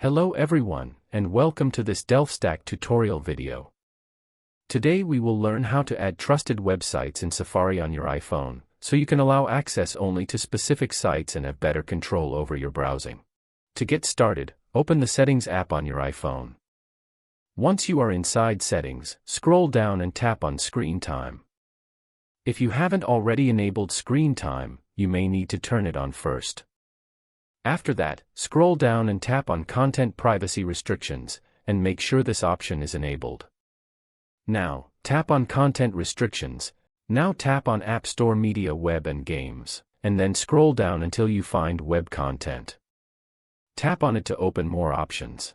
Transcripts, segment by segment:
Hello everyone, and welcome to this DelfStack tutorial video. Today we will learn how to add trusted websites in Safari on your iPhone, so you can allow access only to specific sites and have better control over your browsing. To get started, open the Settings app on your iPhone. Once you are inside Settings, scroll down and tap on Screen Time. If you haven't already enabled Screen Time, you may need to turn it on first. After that, scroll down and tap on Content Privacy Restrictions, and make sure this option is enabled. Now, tap on Content Restrictions. Now tap on App Store Media Web and Games, and then scroll down until you find Web Content. Tap on it to open more options.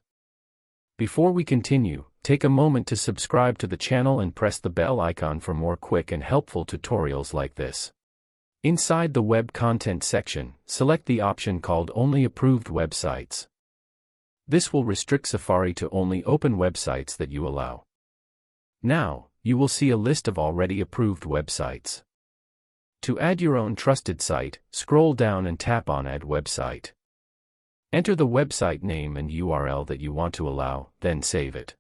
Before we continue, take a moment to subscribe to the channel and press the bell icon for more quick and helpful tutorials like this. Inside the Web Content section, select the option called Only Approved Websites. This will restrict Safari to only open websites that you allow. Now, you will see a list of already approved websites. To add your own trusted site, scroll down and tap on Add Website. Enter the website name and URL that you want to allow, then save it.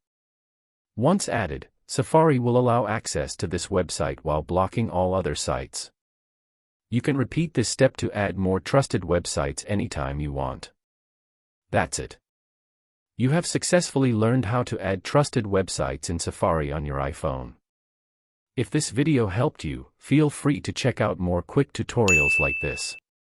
Once added, Safari will allow access to this website while blocking all other sites. You can repeat this step to add more trusted websites anytime you want. That's it. You have successfully learned how to add trusted websites in Safari on your iPhone. If this video helped you, feel free to check out more quick tutorials like this.